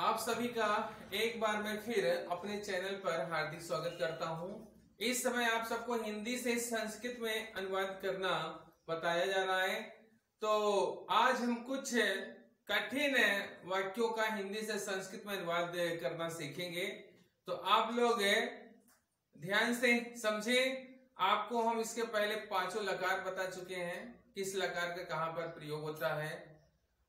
आप सभी का एक बार मैं फिर अपने चैनल पर हार्दिक स्वागत करता हूं। इस समय आप सबको हिंदी से संस्कृत में अनुवाद करना बताया जा रहा है। तो आज हम कुछ कठिन वाक्यों का हिंदी से संस्कृत में अनुवाद करना सीखेंगे। तो आप लोग ध्यान से समझें। आपको हम इसके पहले पांचों लकार बता चुके हैं, किस लकार का कहां पर प्रयोग होता है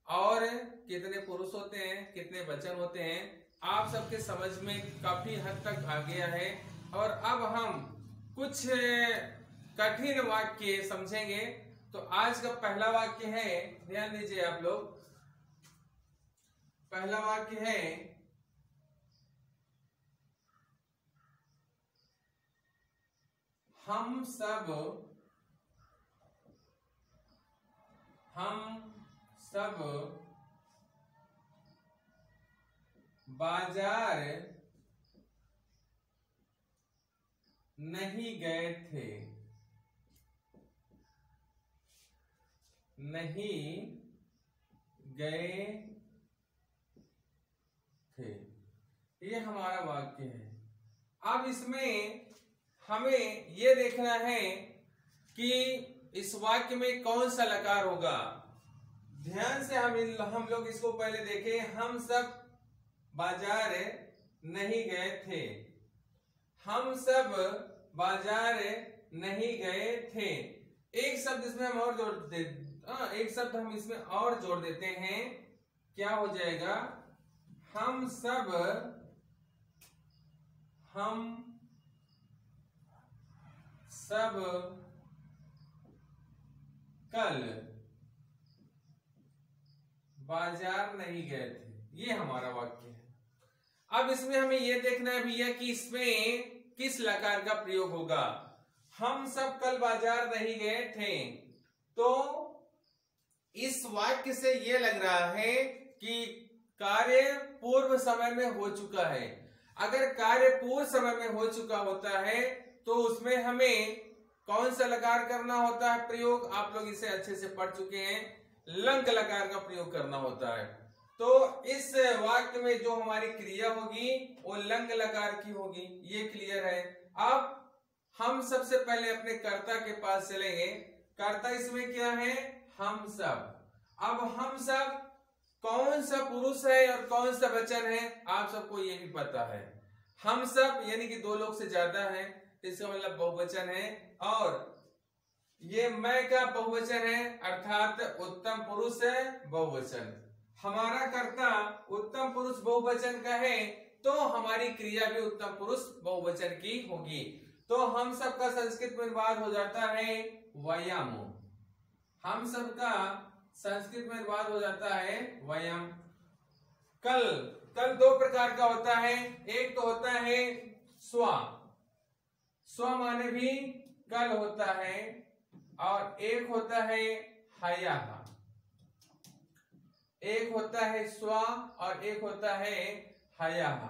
और कितने पुरुष होते हैं, कितने वचन होते हैं। आप सबके समझ में काफी हद तक आ गया है। और अब हम कुछ कठिन वाक्य समझेंगे। तो आज का पहला वाक्य है, ध्यान दीजिए आप लोग। पहला वाक्य है, हम सब बाजार नहीं गए थे। ये हमारा वाक्य है। अब इसमें हमें ये देखना है कि इस वाक्य में कौन सा लकार होगा। ध्यान से हम लोग इसको पहले देखें। हम सब बाजार नहीं गए थे। हम सब बाजार नहीं गए थे। एक शब्द इसमें हम और जोड़ देते, एक शब्द हम इसमें और जोड़ देते हैं। क्या हो जाएगा? हम सब कल बाजार नहीं गए थे। ये हमारा वाक्य है। अब इसमें हमें यह देखना है भैया कि इसमें किस लकार का प्रयोग होगा। हम सब कल बाजार नहीं गए थे। तो इस वाक्य से यह लग रहा है कि कार्य पूर्व समय में हो चुका है। अगर कार्य पूर्व समय में हो चुका होता है तो उसमें हमें कौन सा लकार करना होता है प्रयोग? आप लोग इसे अच्छे से पढ़ चुके हैं। लंग लकार का प्रयोग करना होता है। तो इस वाक्य में जो हमारी क्रिया होगी वो लंग लकार की होगी। ये क्लियर है। अब हम सबसे पहले अपने कर्ता के पास चलेंगे। कर्ता इसमें क्या है? हम सब। अब हम सब कौन सा पुरुष है और कौन सा वचन है? आप सबको ये भी पता है। हम सब यानी कि दो लोग से ज्यादा है, इसका मतलब बहुवचन है। और ये मैं का बहुवचन है, अर्थात उत्तम पुरुष है बहुवचन। हमारा कर्ता उत्तम पुरुष बहुवचन का है तो हमारी क्रिया भी उत्तम पुरुष बहुवचन की होगी। तो हम सब का संस्कृत में अनुवाद हो जाता है वयम। हम सब का संस्कृत में अनुवाद हो जाता है वयम। कल दो प्रकार का होता है। एक तो होता है स्व। स्व माने भी कल होता है। और एक होता है हयः। एक होता है स्व और एक होता है हयः।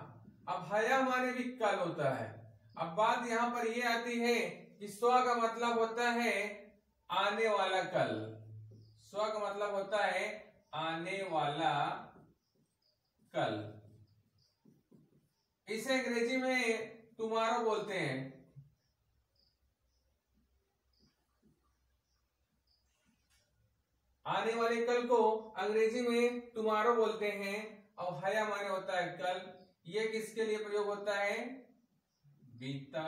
अब हयः माने भी कल होता है। अब बात यहां पर यह आती है कि स्व का मतलब होता है आने वाला कल। स्व का मतलब होता है आने वाला कल। इसे अंग्रेजी में टुमारो बोलते हैं। आने वाले कल को अंग्रेजी में टुमारो बोलते हैं। और हया माने होता है कल। ये किसके लिए प्रयोग होता है? बीता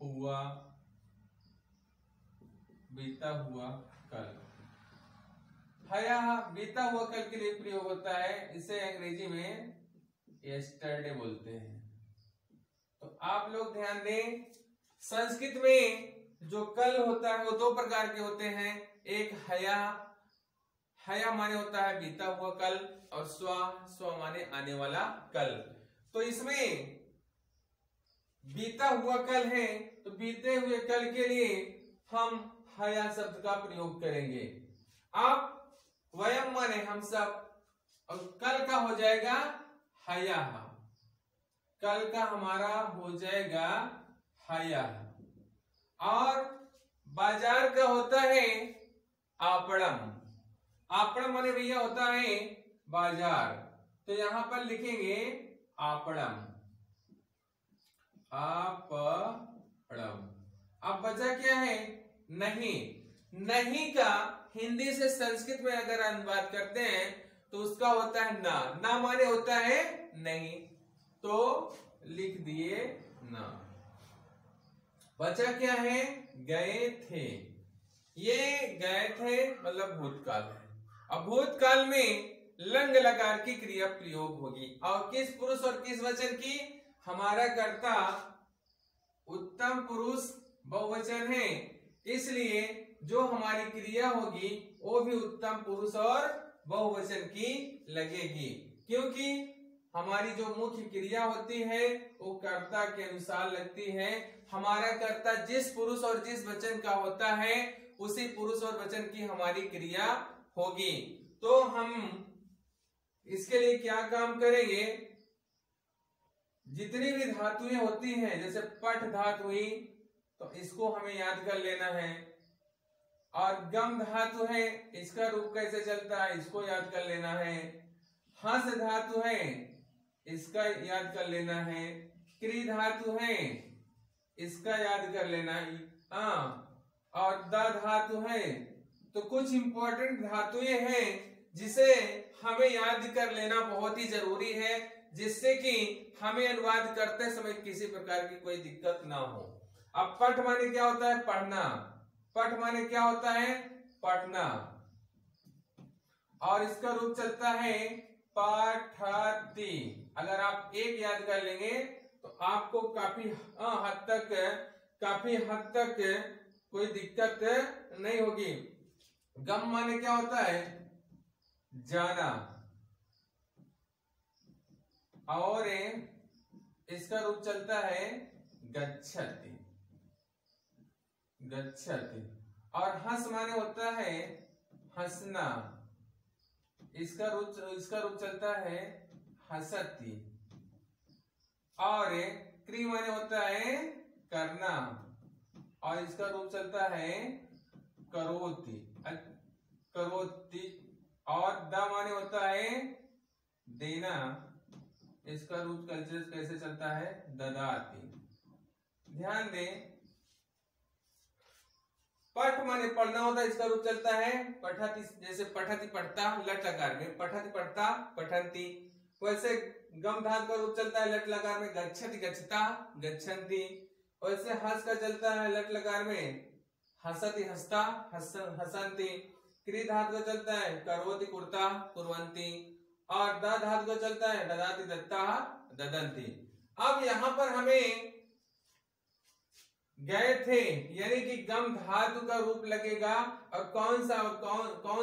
हुआ कल। हया बीता हुआ कल के लिए प्रयोग होता है। इसे अंग्रेजी में यस्टरडे बोलते हैं। तो आप लोग ध्यान दें, संस्कृत में जो कल होता है वो दो प्रकार के होते हैं। एक हया माने होता है बीता हुआ कल और स्व माने आने वाला कल। तो इसमें बीता हुआ कल है तो बीते हुए कल के लिए हम हया शब्द का प्रयोग करेंगे। अब वयम माने हम सब और कल का हो जाएगा हयः। कल का हमारा हो जाएगा हयः। और बाजार का होता है आपणम। आपणम माने भैया होता है बाजार, तो यहां पर लिखेंगे आपड़म, आपड़म। अब बचा क्या है? नहीं। नहीं का हिंदी से संस्कृत में अगर अनुवाद करते हैं तो उसका होता है ना, ना माने होता है नहीं, तो लिख दिए ना। बचा क्या है? गए थे। ये गए थे मतलब भूतकाल है। अब भूतकाल में लंग लकार की क्रिया प्रयोग होगी, और किस पुरुष और किस वचन की? हमारा कर्ता उत्तम पुरुष बहुवचन है, इसलिए जो हमारी क्रिया होगी वो भी उत्तम पुरुष और बहुवचन की लगेगी, क्योंकि हमारी जो मुख्य क्रिया होती है वो कर्ता के अनुसार लगती है। हमारा कर्ता जिस पुरुष और जिस वचन का होता है उसी पुरुष और वचन की हमारी क्रिया होगी। तो हम इसके लिए क्या काम करेंगे? जितनी भी धातुएं होती हैं, जैसे पठ धातु हुई तो इसको हमें याद कर लेना है, और गम धातु है इसका रूप कैसे चलता है इसको याद कर लेना है, हंस धातु है इसका याद कर लेना है, क्री धातु है इसका याद कर लेना है, और द धातु है। तो कुछ इंपॉर्टेंट धातुएं हैं जिसे हमें याद कर लेना बहुत ही जरूरी है, जिससे कि हमें अनुवाद करते समय किसी प्रकार की कोई दिक्कत ना हो। अब पठ माने क्या होता है? पढ़ना। पठ माने क्या होता है? पढ़ना, और इसका रूप चलता है पठति। अगर आप एक याद कर लेंगे तो आपको काफी हद तक कोई दिक्कत नहीं होगी। गम माने क्या होता है? जाना, और इसका रूप चलता है गच्छति, गच्छति। और हंस माने होता है हंसना, इसका रूप चलता है हसती। और क्री माने होता है करना, और इसका रूप चलता है करोति, करोति। और द माने होता है देना, इसका रूप कैसे चलता है? ददाति। ध्यान दें, पठ माने पढ़ना होता है, इसका रूप चलता है पठति। जैसे पठति पढ़ता, लट लकार में पठति पढ़ता, पठंती। वैसे गम धातु का रूप चलता है लट लकार में गच्छति गच्छता, गच्छन्ति। वैसे हंस का चलता है लट लकार में हसति हसता, हसन्ति। क्री धातु का चलता है करोति कुर्ता, कुर्वन्ति। और द धातु का चलता है ददाति दत्ता, ददन्ति। अब यहां पर हमें गए थे यानी कि गम धातु का रूप लगेगा, और कौन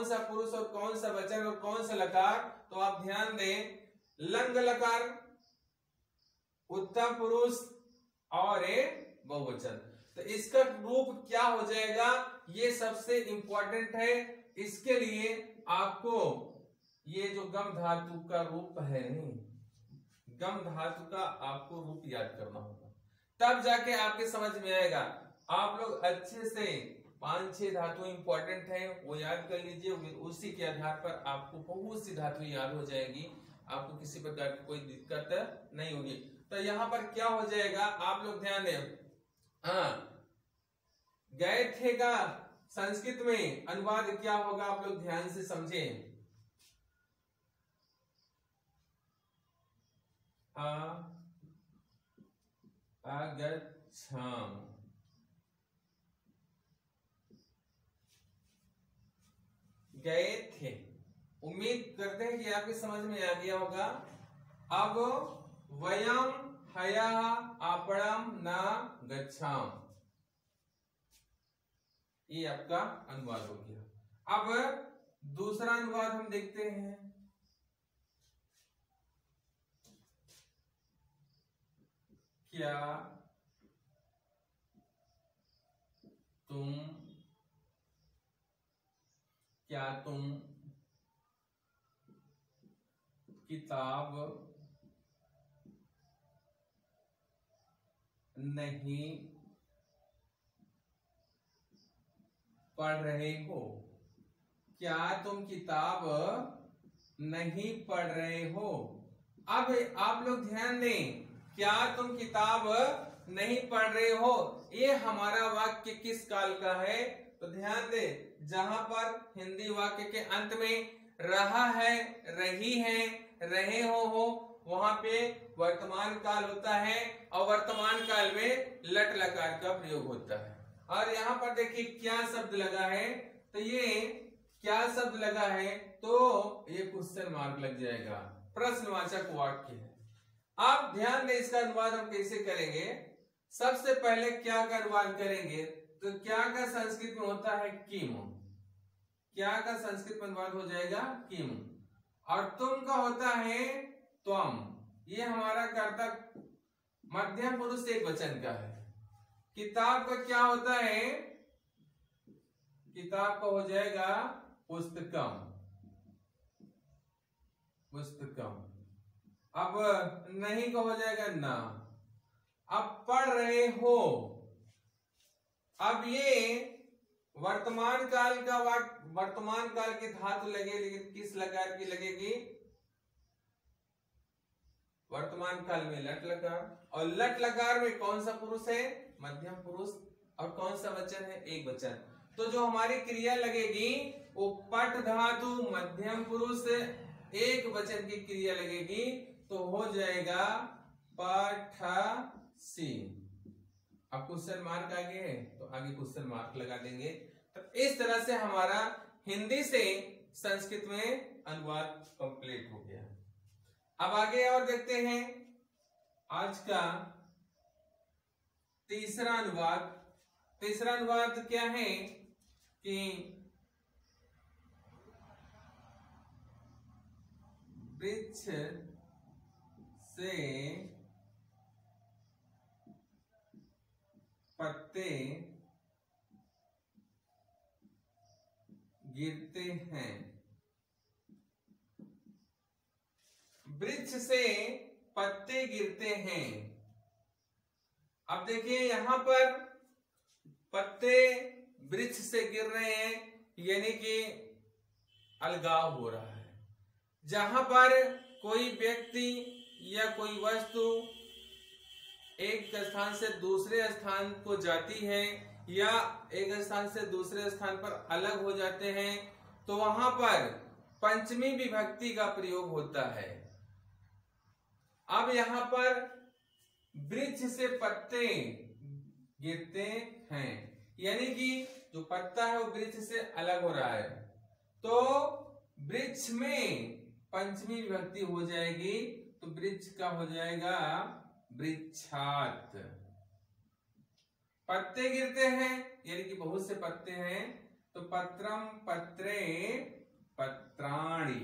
सा पुरुष और कौन सा वचन और कौन सा लकार? तो आप ध्यान दें, लंग लकार उत्तम पुरुष और बहुवचन। तो इसका रूप क्या हो जाएगा? ये सबसे इंपॉर्टेंट है। इसके लिए आपको ये जो गम धातु का रूप है, गम धातु का आपको रूप याद करना होगा, तब जाके आपके समझ में आएगा। आप लोग अच्छे से 5-6 धातु इंपॉर्टेंट है वो याद कर लीजिए, उसी के आधार पर आपको बहुत सी धातु याद हो जाएगी, आपको किसी प्रकार की कोई दिक्कत नहीं होगी। तो यहाँ पर क्या हो जाएगा, आप लोग ध्यान दें। गए थे का संस्कृत में अनुवाद क्या होगा, आप लोग ध्यान से समझें। अगच्छाम, गए थे। उम्मीद करते हैं कि आपकी समझ में आ गया होगा। अब वयम हयः आपणम न गच्छाम, ये आपका अनुवाद हो गया। अब दूसरा अनुवाद हम देखते हैं। क्या तुम किताब नहीं पढ़ रहे हो? क्या तुम किताब नहीं पढ़ रहे हो। अब आप लोग ध्यान दें, क्या तुम किताब नहीं पढ़ रहे हो, ये हमारा वाक्य किस काल का है? तो ध्यान दे, जहां पर हिंदी वाक्य के अंत में रहा है, रही है, रहे हो वहां पे वर्तमान काल होता है और वर्तमान काल में लट लकार का प्रयोग होता है। और यहाँ पर देखिए क्या शब्द लगा है, तो ये क्या शब्द लगा है, तो ये क्वेश्चन मार्क लग जाएगा, प्रश्नवाचक वाक्य है। आप ध्यान दें, इसका अनुवाद हम कैसे करेंगे। सबसे पहले क्या का अनुवाद करेंगे, तो क्या का संस्कृत में होता है किम, क्या का संस्कृत में अनुवाद हो जाएगा किम, और तुम का होता है त्वम। ये हमारा कर्ता मध्यम पुरुष एक वचन का है। किताब का क्या होता है, किताब का हो जाएगा पुस्तकम, पुस्तकम। अब नहीं का हो जाएगा ना। अब पढ़ रहे हो, अब ये वर्तमान काल का वर्तमान काल की धातु लगे, लेकिन किस लकार की लगेगी? वर्तमान काल में लट लकार, और लट लकार में कौन सा पुरुष है? मध्यम पुरुष। और कौन सा वचन है? एक वचन। तो जो हमारी क्रिया लगेगी वो पठ धातु मध्यम पुरुष एक वचन की क्रिया लगेगी, तो हो जाएगा पठसी। अब क्वेश्चन मार्क आगे है तो आगे क्वेश्चन मार्क लगा देंगे। तो इस तरह से हमारा हिंदी से संस्कृत में अनुवाद कंप्लीट हो गया। अब आगे और देखते हैं आज का तीसरा अनुवाद। तीसरा अनुवाद क्या है कि वृक्ष से पत्ते गिरते हैं, वृक्ष से पत्ते गिरते हैं। अब देखिए यहां पर पत्ते वृक्ष से गिर रहे हैं, यानी कि अलगाव हो रहा है। जहां पर कोई व्यक्ति या कोई वस्तु एक स्थान से दूसरे स्थान को जाती है या एक स्थान से दूसरे स्थान पर अलग हो जाते हैं, तो वहां पर पंचमी विभक्ति का प्रयोग होता है। अब यहां पर वृक्ष से पत्ते गिरते हैं, यानी कि जो पत्ता है वो वृक्ष से अलग हो रहा है, तो वृक्ष में पंचमी विभक्ति हो जाएगी, तो वृक्ष का हो जाएगा वृक्षात। पत्ते गिरते हैं यानी कि बहुत से पत्ते हैं, तो पत्रम पत्रे पत्राणि,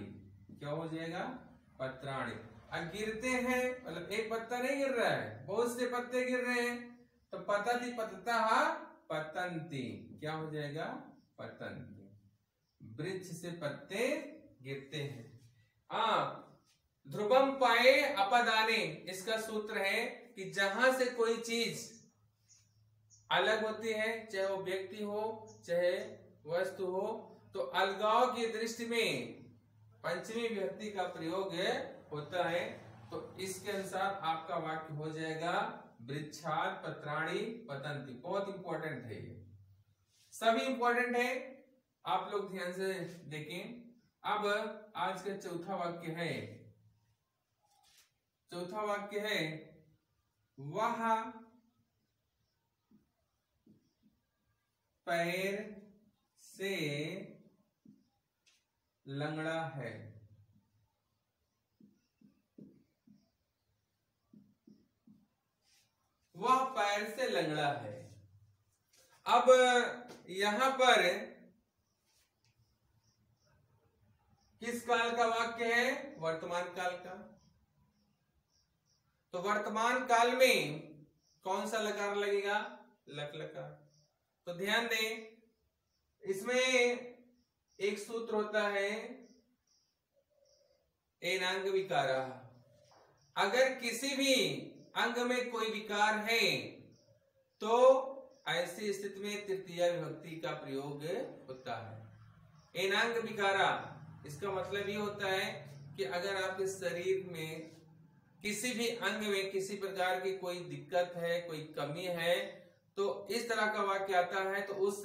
क्या हो जाएगा? पत्राणि। अब गिरते हैं मतलब एक पत्ता नहीं गिर रहा है, बहुत से पत्ते गिर रहे हैं, तो पतति पततः पतंती, क्या हो जाएगा? पतंती। वृक्ष से पत्ते गिरते हैं। ध्रुवम पाए अपदाने, इसका सूत्र है कि जहां से कोई चीज अलग होती है, चाहे वो व्यक्ति हो चाहे वस्तु हो, तो अलगाव की दृष्टि में पंचमी विभक्ति का प्रयोग होता है। तो इसके अनुसार आपका वाक्य हो जाएगा वृक्षात पत्राणि पतंति। बहुत इंपॉर्टेंट है ये, सभी इंपॉर्टेंट है, आप लोग ध्यान से देखें। अब आज का चौथा वाक्य है, चौथा वाक्य है वह पैर से लंगड़ा है। वह पैर से लंगड़ा है। अब यहां पर किस काल का वाक्य है? वर्तमान काल का। तो वर्तमान काल में कौन सा लकार लगेगा? लक लकार। तो ध्यान दें, इसमें एक सूत्र होता है एनांग विकारा। अगर किसी भी अंग में कोई विकार है तो ऐसी स्थिति में तृतीया विभक्ति का प्रयोग होता है। एनांग विकारा, इसका मतलब ये होता है कि अगर आपके शरीर में किसी भी अंग में किसी प्रकार की कोई दिक्कत है, कोई कमी है, तो इस तरह का वाक्य आता है तो उस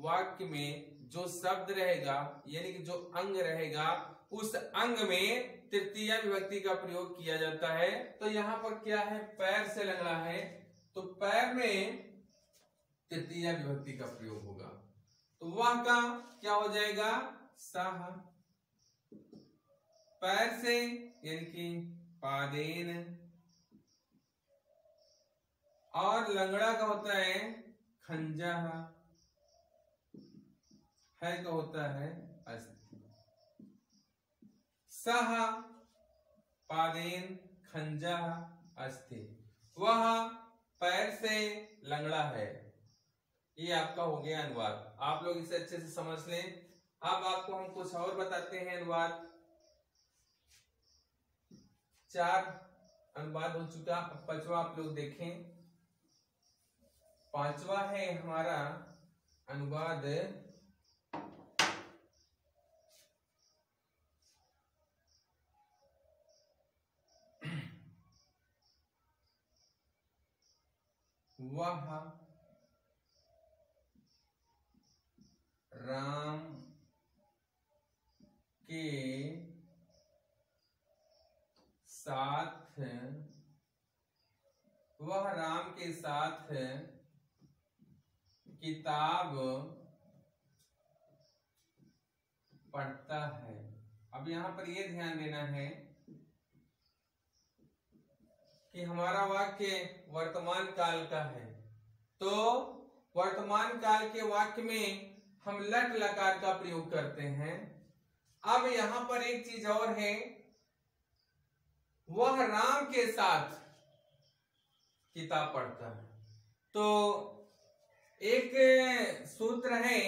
वाक्य में जो शब्द रहेगा यानी कि जो अंग रहेगा उस अंग में तृतीया विभक्ति का प्रयोग किया जाता है। तो यहाँ पर क्या है, पैर से लंगड़ा है तो पैर में तृतीया विभक्ति का प्रयोग होगा, तो वह का क्या हो जाएगा, सह। पैर से यानी कि पादेन, और लंगड़ा का होता है खंजा, है का होता है अस्थि। सह पादेन खंजा अस्थि, वह पैर से लंगड़ा है। ये आपका हो गया अनुवाद। आप लोग इसे अच्छे से समझ लें। अब आपको हम कुछ और बताते हैं अनुवाद। 4 अनुवाद हो चुका, अब 5वां आप लोग देखें। 5वां है हमारा अनुवाद वह राम के साथ, वह राम के साथ किताब पढ़ता है। अब यहां पर यह ध्यान देना है कि हमारा वाक्य वर्तमान काल का है, तो वर्तमान काल के वाक्य में हम लट लकार का प्रयोग करते हैं। अब यहां पर एक चीज और है, वह राम के साथ किताब पढ़ता है। तो एक सूत्र है,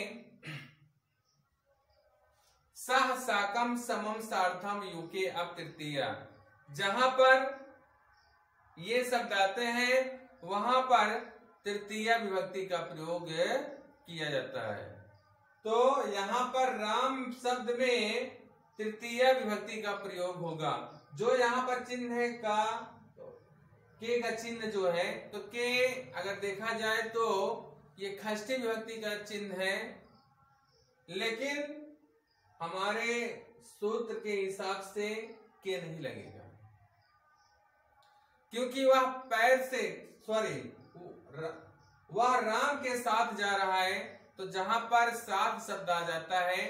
सह साकम समम सार्थम युके अब तृतीया। जहां पर ये शब्द आते हैं वहां पर तृतीया विभक्ति का प्रयोग किया जाता है। तो यहां पर राम शब्द में तृतीया विभक्ति का प्रयोग होगा। जो यहां पर चिन्ह है का, के का चिन्ह जो है, तो के अगर देखा जाए तो ये षष्ठी विभक्ति का चिन्ह है, लेकिन हमारे सूत्र के हिसाब से के नहीं लगेगा, क्योंकि वह पैर से वह राम के साथ जा रहा है। तो जहां पर साथ शब्द आ जाता है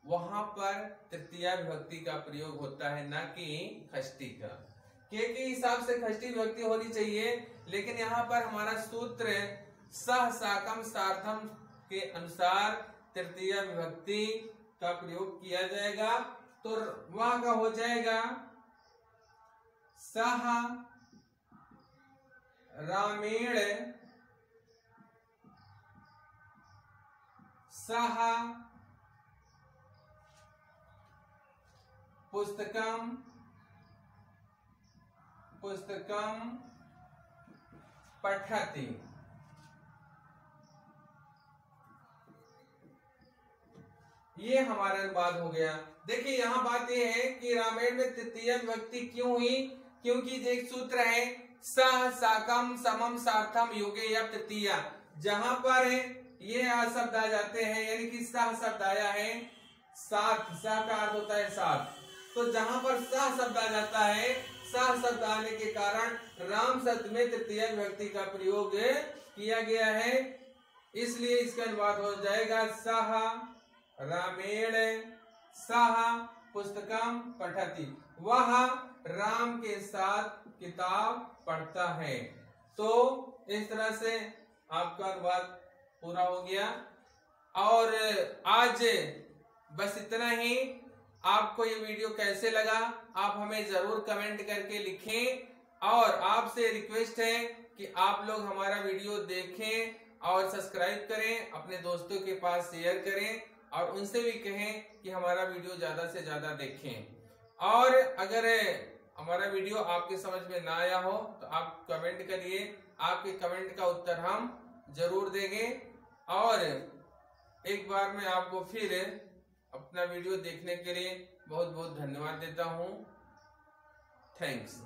वहां पर तृतीया विभक्ति का प्रयोग होता है, न कि षष्ठी का। के हिसाब से षष्ठी विभक्ति होनी चाहिए, लेकिन यहाँ पर हमारा सूत्र सह साकम सार्थम के अनुसार तृतीया विभक्ति का प्रयोग किया जाएगा। तो वह का हो जाएगा सह रामेण सह पुस्तकम पठति। ये हमारा अनुवाद हो गया। देखिए यहाँ बात यह है कि रामायण में तृतीया विभक्ति क्यों हुई, क्योंकि एक सूत्र है सह साकम समम सार्थम युगे या तृतीया। जहां पर ये शब्द आ जाते हैं, यानी कि सह शब्द आया है, साथ, सह का अर्थ होता है साथ। तो जहां पर सह शब्द आ जाता है, सह शब्द आने के कारण राम शब्द में तृतीया विभक्ति का प्रयोग किया गया है, इसलिए इसका अनुवाद हो जाएगा सह रामेण सह पुस्तकम पठति। वह राम के साथ किताब पढ़ता है। तो इस तरह से आपका अनुवाद पूरा हो गया। और आज बस इतना ही। आपको ये वीडियो कैसे लगा आप हमें जरूर कमेंट करके लिखें, और आपसे रिक्वेस्ट है कि आप लोग हमारा वीडियो देखें और सब्सक्राइब करें, अपने दोस्तों के पास शेयर करें और उनसे भी कहें कि हमारा वीडियो ज्यादा से ज्यादा देखें। और अगर हमारा वीडियो आपके समझ में ना आया हो तो आप कमेंट करिए, आपके कमेंट का उत्तर हम जरूर देंगे। और एक बार मैं आपको फिर अपना वीडियो देखने के लिए बहुत बहुत धन्यवाद देता हूँ। थैंक्स।